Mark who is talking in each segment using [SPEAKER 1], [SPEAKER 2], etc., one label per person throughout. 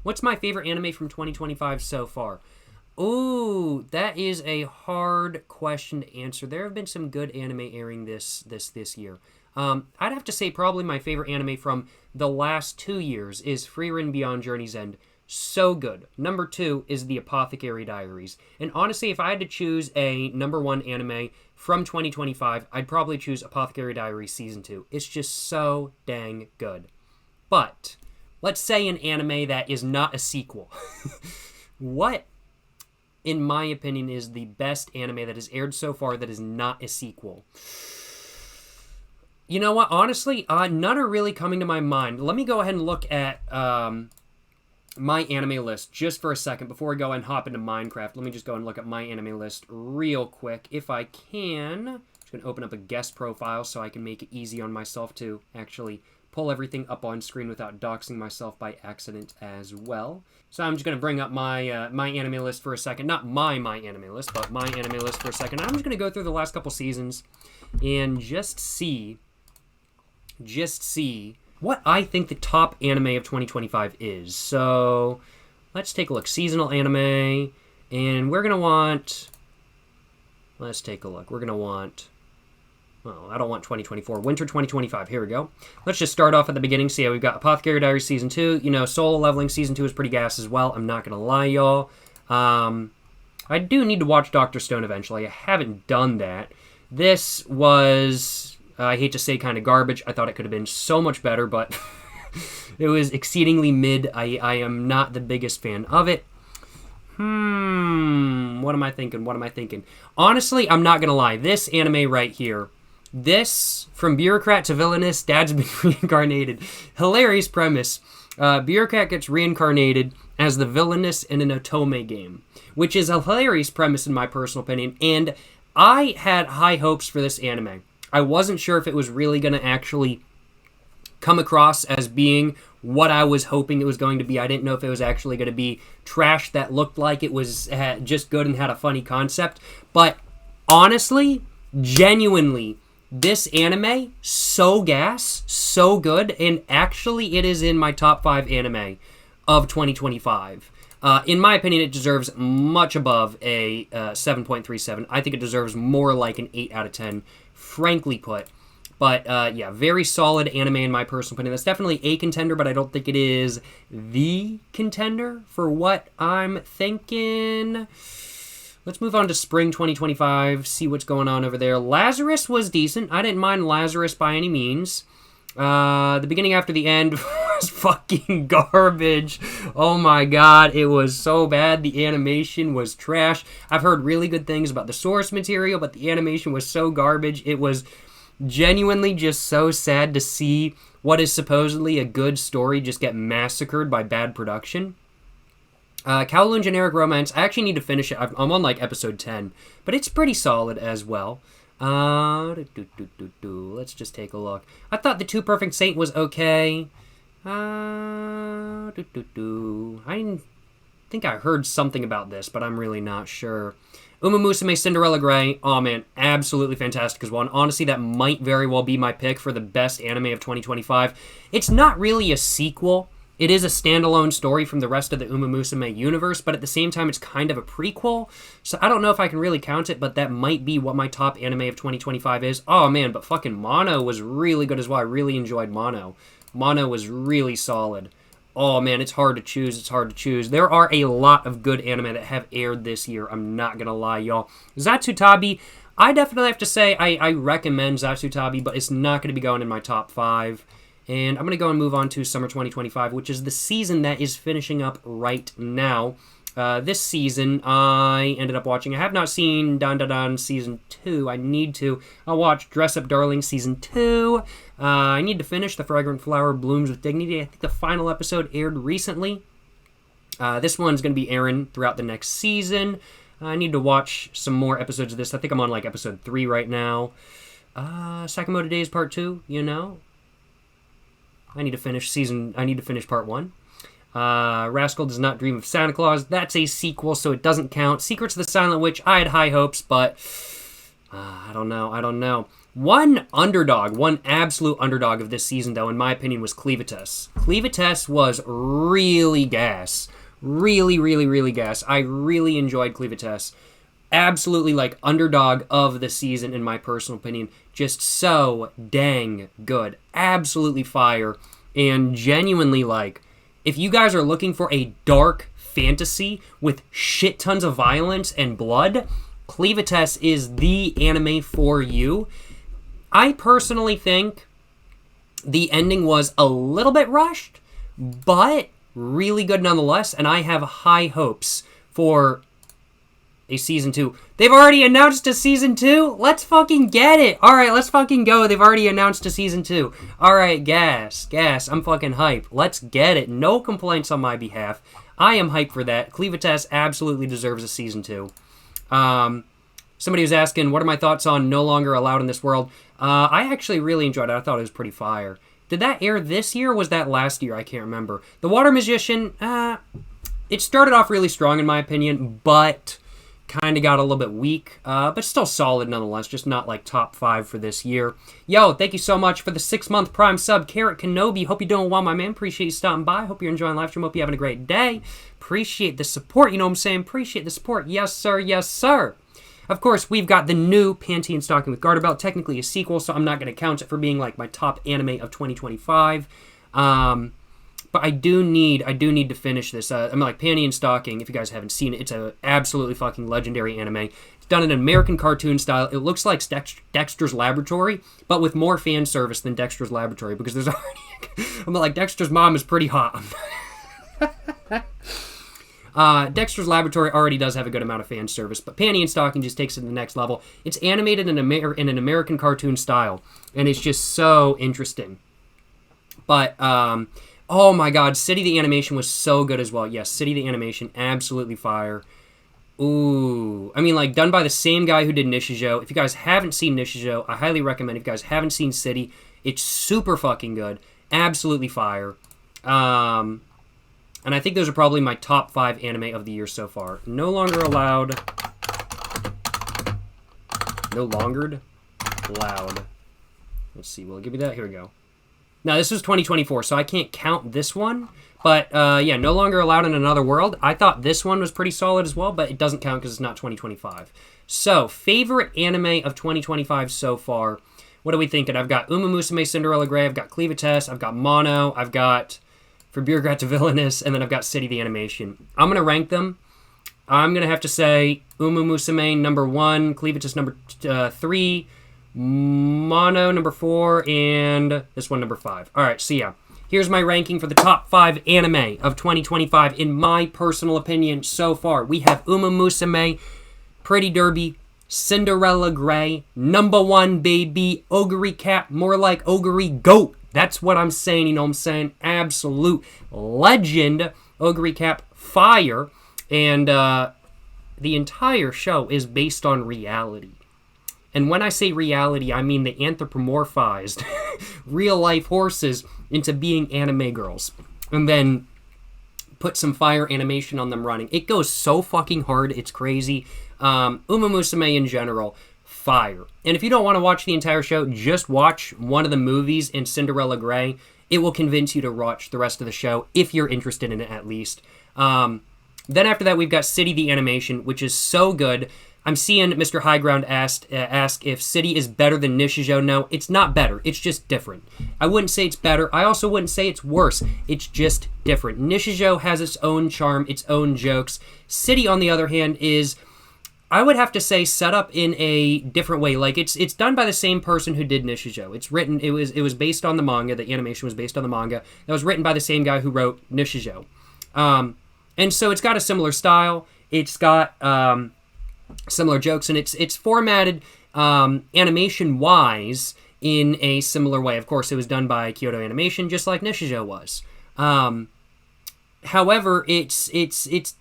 [SPEAKER 1] What's my favorite anime from 2025 so far? Ooh, that is a hard question to answer. There have been some good anime airing this year. I'd have to say probably my favorite anime from the last 2 years is Frieren Beyond Journey's End. So good. Number 2 is The Apothecary Diaries. And honestly, if I had to choose a number 1 anime from 2025, I'd probably choose Apothecary Diaries Season 2. It's just so dang good. But let's say an anime that is not a sequel. What, in my opinion, is the best anime that has aired so far that is not a sequel? You know what? Honestly, none are really coming to my mind. Let me go ahead and look at my anime list just for a second before we go and hop into Minecraft. Let me just go and look at my anime list real quick. If I can, I'm just going to open up a guest profile so I can make it easy on myself to actually pull everything up on screen without doxing myself by accident as well. So I'm just going to bring up my my anime list for a second. Not my anime list, but my anime list for a second. I'm just going to go through the last couple seasons and just see what I think the top anime of 2025 is. So let's take a look. Seasonal anime. And we're going to want... Let's take a look. We're going to want... Well, I don't want 2024. Winter 2025. Here we go. Let's just start off at the beginning. See how we've got Apothecary Diaries Season 2. You know, Solo Leveling Season 2 is pretty gas as well. I'm not going to lie, y'all. I do need to watch Dr. Stone eventually. I haven't done that. This was... I hate to say kind of garbage. I thought it could have been so much better, but it was exceedingly mid. I am not the biggest fan of it. What am I thinking? Honestly, I'm not going to lie. This anime right here, this, from bureaucrat to villainous, dad's been reincarnated. Hilarious premise. Bureaucrat gets reincarnated as the villainous in an Otome game, which is a hilarious premise in my personal opinion, and I had high hopes for this anime. I wasn't sure if it was really going to actually come across as being what I was hoping it was going to be. I didn't know if it was actually going to be trash that looked like it was just good and had a funny concept. But honestly, genuinely, this anime, so gas, so good, and actually it is in my top 5 anime of 2025. In my opinion, it deserves much above a 7.37. I think it deserves more like an 8 out of 10. Frankly put. But, yeah, very solid anime in my personal opinion. That's definitely a contender, but I don't think it is the contender for what I'm thinking. Let's move on to spring 2025, see what's going on over there. Lazarus was decent. I didn't mind Lazarus by any means. The beginning after the end was fucking garbage. Oh my god, it was so bad. The animation was trash. I've heard really good things about the source material, but the animation was so garbage. It was genuinely just so sad to see what is supposedly a good story just get massacred by bad production. Kowloon Generic Romance, I actually need to finish it. I'm on like episode 10, but it's pretty solid as well. Let's just take a look. I thought The Two Perfect Saint was okay. I think I heard something about this, but I'm really not sure. Uma Musume Cinderella Grey. Oh man, absolutely fantastic as one. Honestly, that might very well be my pick for the best anime of 2025. It's not really a sequel. It is a standalone story from the rest of the Uma Musume universe, but at the same time, it's kind of a prequel. So I don't know if I can really count it, but that might be what my top anime of 2025 is. Oh man, but fucking Mono was really good as well. I really enjoyed Mono. Mono was really solid. Oh man, it's hard to choose. There are a lot of good anime that have aired this year. I'm not gonna lie, y'all. Zatsutabi, I definitely have to say I recommend Zatsutabi, but it's not gonna be going in my top 5. And I'm going to go and move on to Summer 2025, which is the season that is finishing up right now. This season, I ended up watching... I have not seen Dan Dan Dan Season 2. I need to. I'll watch Dress Up Darling Season 2. I need to finish The Fragrant Flower Blooms with Dignity. I think the final episode aired recently. This one's going to be airing throughout the next season. I need to watch some more episodes of this. I think I'm on, like, episode 3 right now. Sakamoto Days Part 2, you know... I need to finish part 1. Rascal Does Not Dream of Santa Claus. That's a sequel, so it doesn't count. Secrets of the Silent Witch. I had high hopes, but I don't know. One absolute underdog of this season, though, in my opinion, was Cleavitus. Cleavitus was really gas. Really, really, really gas. I really enjoyed Cleavitus. Absolutely, like, underdog of the season, in my personal opinion. Just so dang good. Absolutely fire. And genuinely, like, if you guys are looking for a dark fantasy with shit tons of violence and blood, Cleavitus is the anime for you. I personally think the ending was a little bit rushed, but really good nonetheless, and I have high hopes for a season 2. They've already announced a season 2? Let's fucking get it! Alright, let's fucking go. They've already announced a season 2. Alright, gas. I'm fucking hype. Let's get it. No complaints on my behalf. I am hyped for that. Cleavitus absolutely deserves a season 2. Somebody was asking, what are my thoughts on No Longer Allowed in This World? I actually really enjoyed it. I thought it was pretty fire. Did that air this year or was that last year? I can't remember. The Water Magician, it started off really strong in my opinion, but kind of got a little bit weak. But still solid nonetheless, just not like top 5 for this year. Yo, thank you so much for the 6-month Prime sub, Carrot Kenobi. Hope you're doing well, my man. Appreciate you stopping by. Hope you're enjoying live stream. Hope you're having a great day. Appreciate the support, you know what I'm saying? Appreciate the support. Yes, sir. Yes, sir. Of course, we've got the new Panty and Stocking with Garter Belt, technically a sequel, so I'm not going to count it for being like my top anime of 2025. But I do need to finish this. I'm like Panty and Stocking. If you guys haven't seen it, it's a absolutely fucking legendary anime. It's done in an American cartoon style. It looks like Dexter's Laboratory, but with more fan service than Dexter's Laboratory because there's already. I'm like Dexter's mom is pretty hot. Dexter's Laboratory already does have a good amount of fan service, but Panty and Stocking just takes it to the next level. It's animated in an American cartoon style, and it's just so interesting. But, oh my god, City the Animation was so good as well. Yes, City the Animation, absolutely fire. Ooh, I mean, like, done by the same guy who did Nishijo. If you guys haven't seen Nishijo, I highly recommend. If you guys haven't seen City, it's super fucking good. Absolutely fire. And I think those are probably my top 5 anime of the year so far. No Longer Allowed. No Longer Loud. Let's see, will it give me that? Here we go. Now, this was 2024, so I can't count this one. But, yeah, No Longer Allowed in Another World. I thought this one was pretty solid as well, but it doesn't count because it's not 2025. So, favorite anime of 2025 so far. What are we thinking? I've got Uma Musume Cinderella Grey. I've got Cleavitus. I've got Mono. I've got For Bureaucrat to Villainous, and then I've got City the Animation. I'm going to rank them. I'm going to have to say Uma Musume number 1, Cleavitus number 3, Mono number 4, and this one number 5. Alright, so yeah. Here's my ranking for the top 5 anime of 2025 in my personal opinion so far. We have Uma Musume, Pretty Derby, Cinderella Grey, number 1, baby, Ogre Cat, more like Ogre Goat. That's what I'm saying, you know what I'm saying? Absolute legend. Ogre Cap, fire. And the entire show is based on reality. And when I say reality, I mean they anthropomorphized real-life horses into being anime girls. And then put some fire animation on them running. It goes so fucking hard, it's crazy. Uma Musume in general, fire. And if you don't want to watch the entire show, just watch one of the movies in Cinderella Grey. It will convince you to watch the rest of the show, if you're interested in it at least. Then after that, we've got City the Animation, which is so good. I'm seeing Mr. Highground ask if City is better than Nishijo. No, it's not better. It's just different. I wouldn't say it's better. I also wouldn't say it's worse. It's just different. Nishijo has its own charm, its own jokes. City, on the other hand, is, I would have to say, set up in a different way. Like, it's done by the same person who did Nishijo. It's written, it was based on the manga. The animation was based on the manga. That was written by the same guy who wrote Nishijo. And so it's got a similar style. It's got similar jokes, and it's formatted animation-wise in a similar way. Of course, it was done by Kyoto Animation, just like Nishijo was. However, it's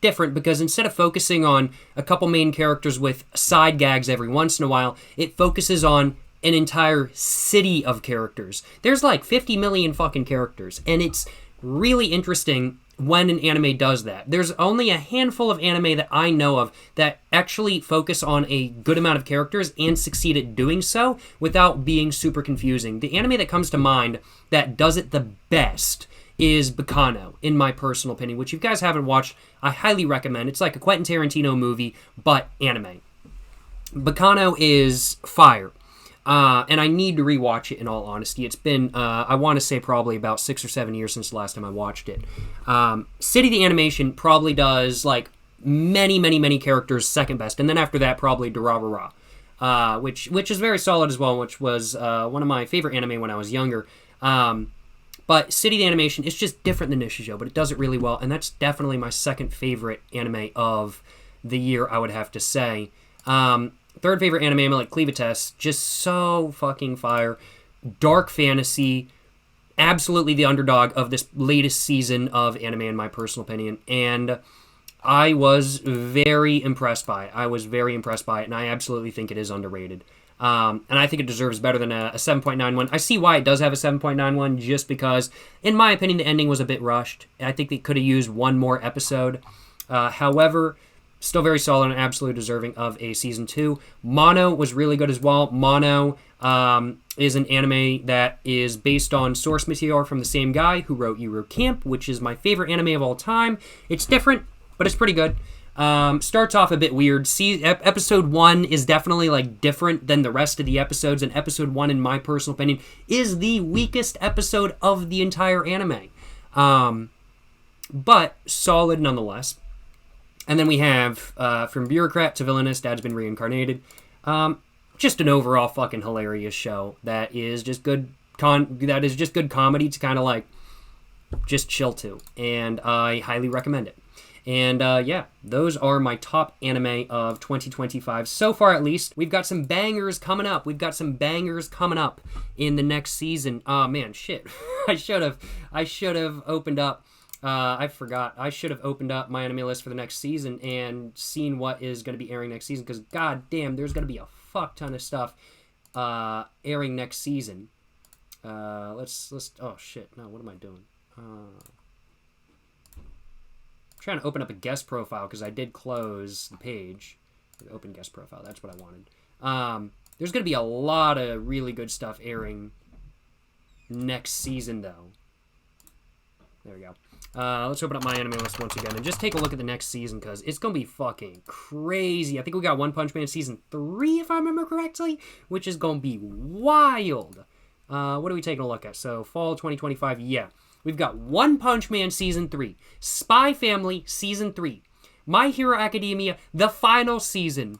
[SPEAKER 1] different because instead of focusing on a couple main characters with side gags every once in a while, it focuses on an entire city of characters. There's like 50 million fucking characters, and it's really interesting when an anime does that. There's only a handful of anime that I know of that actually focus on a good amount of characters and succeed at doing so without being super confusing. The anime that comes to mind that does it the best is Bacano, in my personal opinion, which if you guys haven't watched, I highly recommend. It's like a Quentin Tarantino movie, but anime. Bacano is fire. And I need to rewatch it, in all honesty. It's been, I want to say, probably about 6 or 7 years since the last time I watched it. City the Animation probably does, like, many characters second best. And then after that, probably Durarara, which is very solid as well, which was one of my favorite anime when I was younger. But City the Animation is just different than Nishijo, but it does it really well. And that's definitely my second favorite anime of the year, I would have to say. Third favorite anime, like Cleavites, just so fucking fire. Dark fantasy, absolutely the underdog of this latest season of anime, in my personal opinion. And I was very impressed by it. And I absolutely think it is underrated. And I think it deserves better than a 7.91. I see why it does have a 7.91, just because, in my opinion, the ending was a bit rushed. I think they could have used one more episode. However, still very solid and absolutely deserving of a season 2. Mono was really good as well. Mono is an anime that is based on source material from the same guy who wrote Yuru Camp, which is my favorite anime of all time. It's different, but it's pretty good. Starts off a bit weird. Episode 1 is definitely like different than the rest of the episodes, and episode 1, in my personal opinion, is the weakest episode of the entire anime. But solid nonetheless. And then we have, from bureaucrat to villainous, Dad's been reincarnated. Just an overall fucking hilarious show that is just good comedy to kind of like just chill to. And I highly recommend it. And yeah, those are my top anime of 2025 so far, at least. We've got some bangers coming up. in the next season. Oh man, shit. I should have opened up. I forgot. I should have opened up my anime list for the next season and seen what is going to be airing next season, because god damn, there's going to be a fuck ton of stuff airing next season. Let's oh shit, no, what am I doing? I'm trying to open up a guest profile because I did close the page. Open guest profile, that's what I wanted. There's going to be a lot of really good stuff airing next season, though. There we go. Let's open up my anime list once again and just take a look at the next season, because it's going to be fucking crazy. I think we got One Punch Man Season 3, if I remember correctly, which is going to be wild. What are we taking a look at? So, fall 2025, yeah. We've got One Punch Man Season 3, Spy Family Season 3, My Hero Academia, the final season.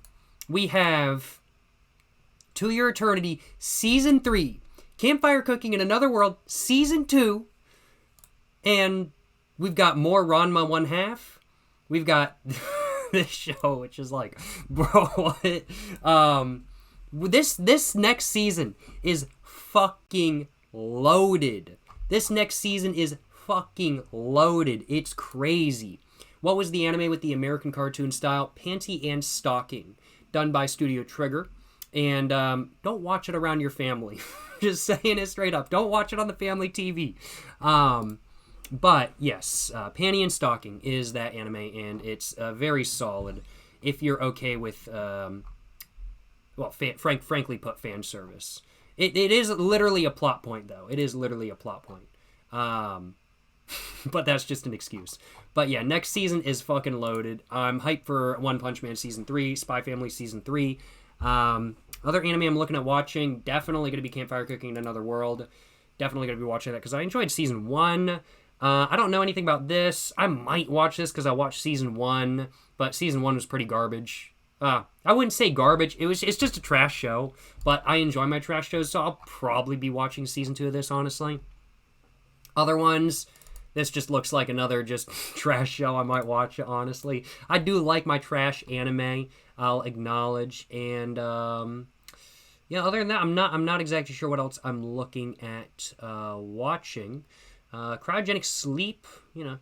[SPEAKER 1] We have To Your Eternity Season 3, Campfire Cooking in Another World Season 2, and we've got more Ranma 1/2. We've got this show, which is like, bro, what? This next season is fucking loaded. This next season is fucking loaded. It's crazy. What was the anime with the American cartoon style? Panty and Stocking, done by Studio Trigger. And don't watch it around your family. Just saying it straight up. Don't watch it on the family TV. But yes, Panty and Stocking is that anime, and it's very solid if you're okay with, frankly put, fan service. It is literally a plot point, though. It is literally a plot point. But that's just an excuse. But yeah, next season is fucking loaded. I'm hyped for One Punch Man Season 3, Spy Family Season 3. Other anime I'm looking at watching, definitely going to be Campfire Cooking in Another World. Definitely going to be watching that because I enjoyed Season 1. I don't know anything about this. I might watch this because I watched Season 1, but Season 1 was pretty garbage. I wouldn't say garbage. It's just a trash show, but I enjoy my trash shows, so I'll probably be watching Season 2 of this, honestly. Other ones, this just looks like another just trash show. I might watch it, honestly. I do like my trash anime, I'll acknowledge, and yeah, other than that, I'm not exactly sure what else I'm looking at watching. Cryogenic Sleep,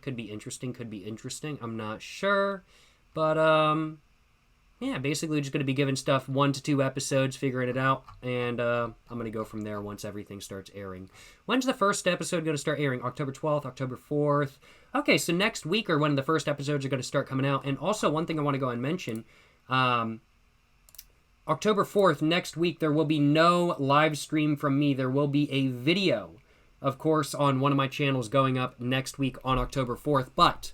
[SPEAKER 1] could be interesting, I'm not sure, but yeah, basically just going to be giving stuff 1 to 2 episodes, figuring it out, and I'm going to go from there once everything starts airing. When's the first episode going to start airing? October 12th, October 4th? Okay, so next week or when the first episodes are going to start coming out. And also, one thing I want to go and mention, October 4th, next week, there will be no live stream from me. There will be a video, of course, on one of my channels going up next week on October 4th, but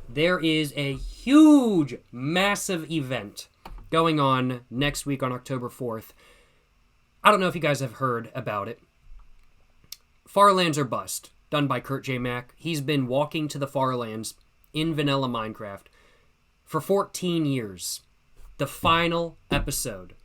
[SPEAKER 1] there is a huge, massive event going on next week on October 4th. I don't know if you guys have heard about it. Farlands or Bust, done by Kurt J. Mack. He's been walking to the Farlands in vanilla Minecraft for 14 years. The final episode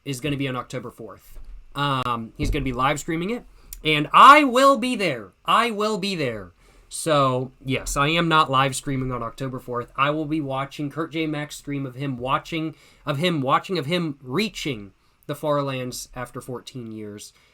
[SPEAKER 1] is going to be on October 4th. He's going to be live streaming it, and I will be there. I will be there. So, yes, I am not live streaming on October 4th. I will be watching Kurt J. Mack's stream of him reaching the Farlands after 14 years.